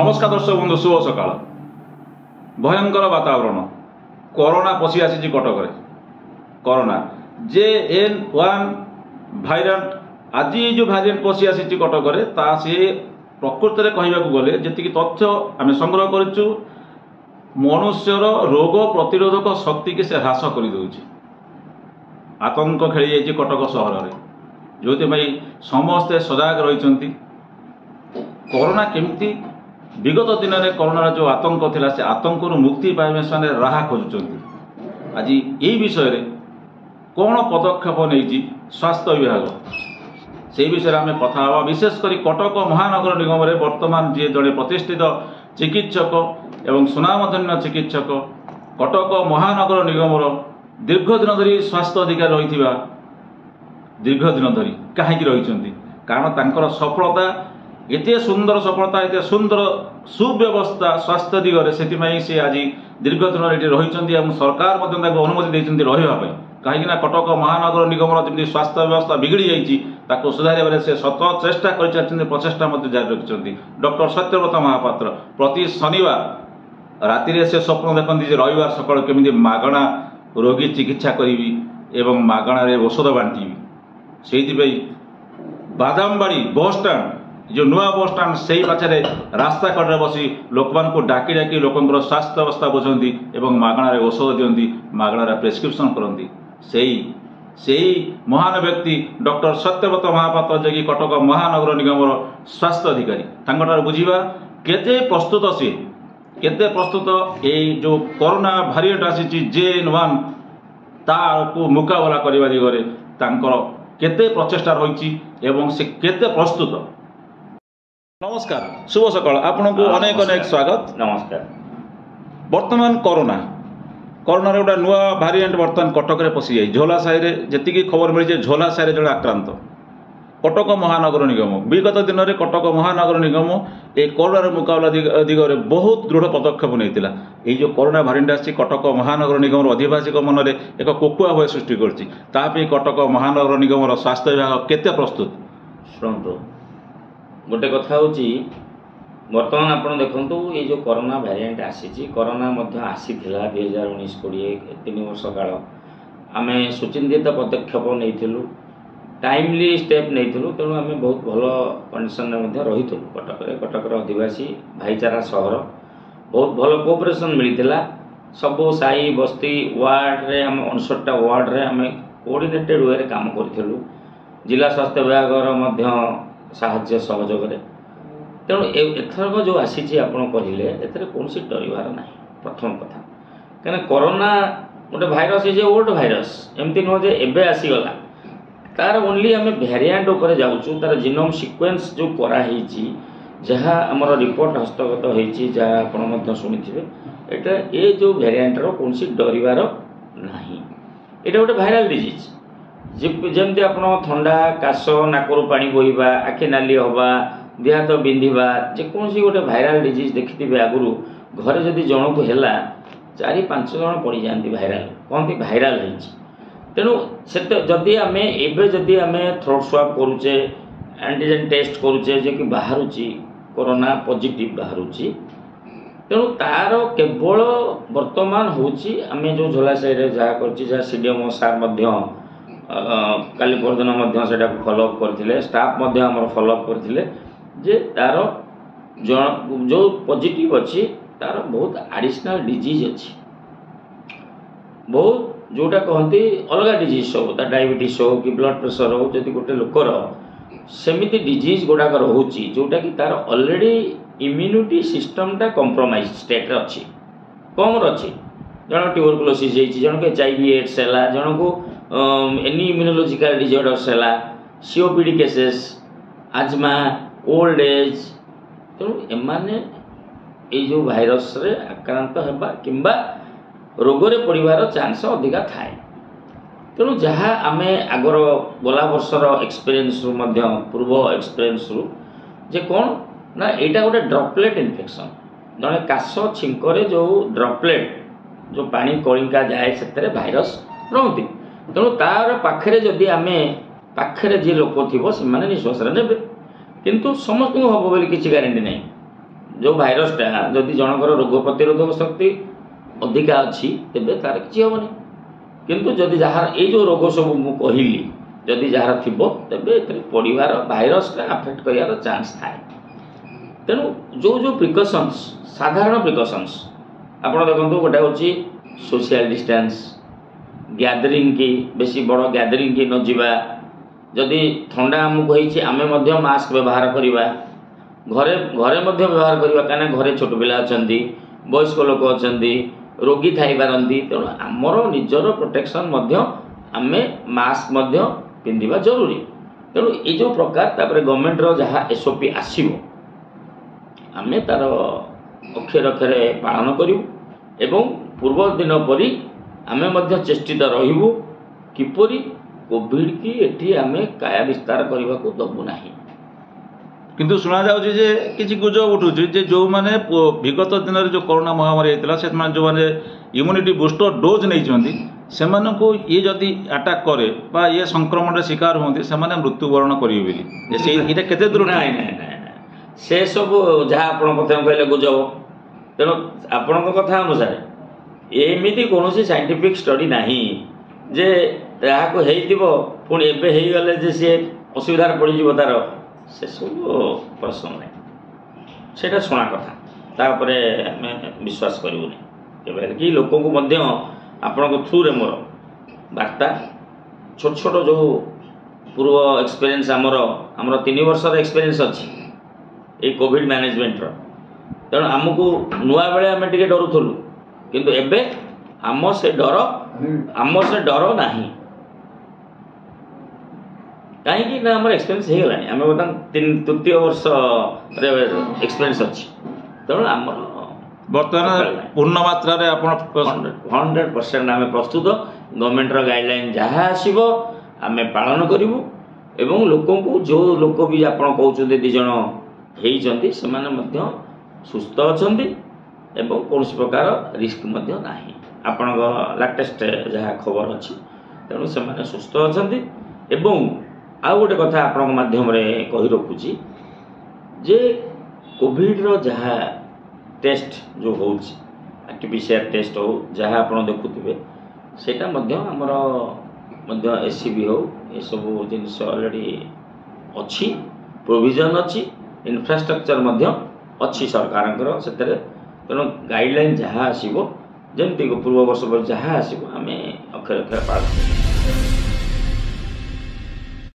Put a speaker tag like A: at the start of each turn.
A: नमस्कार दर्शक बंधु शुभ सका भयंकर वातावरण कोरोना पशि आसी कटक कोरोना JN1 भाइरांट आज जो भारिएंट पशि आसी कटक सी प्रकृत में कहवाक गले जी तथ्य आम संग्रह करूँ मनुष्यर रोग प्रतिरोधक शक्ति की से ह्रास कर दौर आतंक खेली जाइए कटक सहर में जो समस्ते सजग रही कोरोना केमती विगत दिन में कोरोना जो आतंक थिला से आतंक मुक्ति पाइबा से राह खोजुंट आज यही विषय रे कौन पदक्षेप नहीं स्वास्थ्य विभाग से विषय आम कथा हाँ विशेषकर कटक महानगर निगम में वर्तमान जी जड़े प्रतिष्ठित चिकित्सक एवं सुनामधन्य चिकित्सक कटक महानगर निगम दीर्घ दिन धरी स्वास्थ्य अधिकारी रही दीर्घ दिन धरी कहीं रही कारण तांकर सफलता एते सुंदर सफलता एते सुंदर सुव्यवस्था स्वास्थ्य दिगरे से आज दीर्घ दिन रही सरकार अनुमति देते रही कहीं कटक महानगर निगम जमी स्वास्थ्य व्यवस्था बिगड़ी जाइए सुधार से सत चेष्टा कर प्रचेषा जारी रखिंट डॉक्टर सत्यव्रत महापात्र प्रति शनिवार राति से स्वप्न देखते रविवार सकाल केमी मागणा रोगी चिकित्सा करी एवं मागणार औषध बांटी से बादामबाड़ी बस स्टाण जो नुआ बस स्टाण से पाखे रास्ता कड़े बसी लोक मान डाकी डाकी लोकर स्वास्थ्य अवस्था बुझती और मागणार औषध दिखती मागणार प्रेस्क्रिप्शन करती से महान व्यक्ति डॉक्टर सत्यव्रत महापात्र जे कि कटक महानगर निगम स्वास्थ्य अधिकारी तांकर बुझा केते प्रस्तुत सी केते प्रस्तुत ये जो कोरोना भारिएंट आसी JN1 ताको मुकाबला करने दिगरे तांकर केते प्रचेष्टा रही एवं से केते प्रस्तुत। नमस्कार शुभ सकाल आपन को अनेक अनेक स्वागत।
B: नमस्कार।
A: वर्तमान कोरोना कोरोना गोटे नुआ भारिएंट बर्तमान कटक में पशि जाए झोला साहि जी खबर मिली झोला साहि जड़े आक्रांत कटक महानगर निगम विगत दिन में कटक महानगर निगम ये कोरोना मुकाबला दिगरे बहुत दृढ़ पदक्षेप नहीं ये जो कोरोना भारिएंट आसी कटक महानगर निगम अधिवासी मन में एक कोकुआ भय सृष्टि कर कटक महानगर निगम स्वास्थ्य विभाग केते प्रस्तुत
B: शुणु गोटे कथा हूँ बर्तमान आप देखु ये जो कोरोना भारिएंट आसी कोरोना आसी 2019-20 3 वर्ष काल आम सुचिंतित पदक्षेप नहीं टाइमली स्टेप नहीं तेणु आम बहुत भल कंडीशन रही कटक अधिवासी भाईचारा सहर बहुत भल कोऑपरेशन मिलता सबू साई बस्ती वार्ड रे आम 59टा वार्ड रे आम कोऑर्डिनेटेड वे काम करूँ जिला स्वास्थ्य विभाग साहाय्य सहयोग तेणु एथरक जो आसी आपड़ कहले एथरे कौन डरबार ना प्रथम कथा कहीं कोरोना गोटे virus is a old virus एमती नुह जे एबे आसीगला तार ओनली आम भेरिएंट उपर जाऊँ तार जीनोम सीक्वेंस जो कराई जहाँ आमर रिपोर्ट हस्तगत होती जहाँ आप शुणिथे एटा ये जो भेरिएंटर कौन डरबार ना ये गोटे भाइराल डिजीज जमती आप थंडा काश नाकरु पानी बोहवा आखि नाली हवा देह हाथ बिंधा जेकोसी गोटे भाइराल डिजीज देखिथे आगु घरे जदि जन को है 4-5 जन पड़ जाती भाइराल कहती भाइराल तेणु से जदि आम एवं थ्रोट स्वाब करुचे एंटीजेन टेस्ट करुचे जे कि बाहर कोरोना पॉजिटिव बाहर तेणु तार केवल वर्तमान हूँ आम जो झोला साइड जहाँ कर CDM सार काली परदिन से फॉलोअप करते स्टाफ फॉलोअप करते जे तार जो पॉजिटिव अच्छी तार बहुत एडिशनल डिजीज अच्छी बहुत जोटा कहती अलग डिजीज हो डायबिटीज हो कि ब्लड प्रेशर हो जदि गोटे लोकर सेमिति डिजीज गुड़ाक रोचे जोटा कि तार ऑलरेडी इम्यूनिटी सिस्टमटा कंप्रोमाइज स्टेट अच्छी कम अच्छी जन ट्यूबरकुलोसिस जन को HIV एड्स है जन को एनी इम्यूनोलॉजिकल डिजॉर्डर्स है COPD केसेस आजमा ओल्ड एज तेणु एमाने ये जो भाइरस रे आक्रांत होगा किंबा रोगरे पड़ार चांस अधिका थाए तेणु जहाँ आम आगर गला वर्षर एक्सपीरियंस पूर्व एक्सपीरियंस जे कौन ना यहाँ गोटे ड्रपलेट इन्फेक्शन जड़े काश छिंकरे जो ड्रपलेट जो पानी कणिका जाए से भाइरस रहती तेणु तार पाखे जदि आम पाखे जी लोक थी से निश्वास ने किंतु समस्त को हम बोली किसी गारंटी नहीं जो भाइरसटा जदि जनकर रोग प्रतिरोधक शक्ति अधिका अच्छी तेबे तार किसी हेनी किंतु जदि जार ये जो रोग सब मु कहली जदि जार थी तेबे पड़ार भाइरसटा आफेक्ट करार चान्स थाए तेणु जो जो प्रिकसन्स साधारण प्रिकसन्स आपड़ देखो गोटे हूँ सोशल डिस्टेंस गैदरिंग की बेसी बड़ गैदरिंग की न जावा जदि थंडा आमको होती आम मास्क व्यवहार करवा घरे घरे व्यवहार करवा कहीं घरे छोट पिला अच्छा वयस्क लोक अच्छा रोगी थी पारती तेणु आमर निजर प्रोटेक्शन आम मास्क पिंधा जरूरी तेणु ये जो प्रकार गवर्नमेंट जहाँ एसओपी आसो आम तार अक्षर अक्षरे पालन करूँ एवं पूर्व दिन परी आम चेष्टित रही किपरि कोविड की एटी आम काया विस्तार करने को दबू ना
A: किंतु शुणा जाऊँगी जे किसी गुजब उठू जो मैंने विगत दिन में जो कोरोना महामारी होता से जो मैंने इम्यूनिटी बूस्टर डोज नहीं से ये जदि अटैक करे बा ये संक्रमण शिकार होती से मृत्युवरण करेंगे केते दूर
B: ना से सब जहाँ आप कहले गुजब तेणु आपण कथा अनुसार एमती कौन साइंटिफिक स्टडी नहीं जे हो पुणी एवं गले जे सी असुविधार पड़ तार से सब प्रश्न नहीं से शुणा कथा तापर आम विश्वास करूनी कि लोक आपण थ्रू रे मोर वार्ता छोट छोट जो पूर्व एक्सपीरियंस आमर 3 वर्षर एक्सपीरियंस अच्छी ये कोविड मैनेजमेंट तेणु आमको नुआ बेले आम टे डरुलु किंतु एबे आम से डर नहीं कहीं ना आम एक्सपीरियंस हो गलानी आम बर्तमान तृतीय वर्ष एक्सपीरियंस अच्छी तेणु आम
A: बर्तमान पूर्ण मात्रा
B: 100% आम प्रस्तुत गवर्नमेंट गाइडलाइन जहाँ आसो आम पालन करूँ एवं लोक को जो लोक भी आप कहते 2 जन होती से सुस्थ अच्छा एवं कौन प्रकार रिस्क ना आपण लाटेस्ट जहाँ खबर अच्छी तेणु से सुस्थ अच्छा एवं आउ गोटे कथा आपण माध्यम कही रखुची जे कोविड रो जहाँ टेस्ट जो हो आरटीपीसीआर टेस्ट हो जहाँ आप देखुवे सेटा आमर एससीबी हो ये सब जिनस ऑलरेडी अच्छी प्रोविजन अच्छी इंफ्रास्ट्रक्चर अच्छी सरकार से तेणु गाइडलाइन जहाँ आसो जमती पूर्व वर्ष जहाँ आसो आम अक्षर अक्षर पालन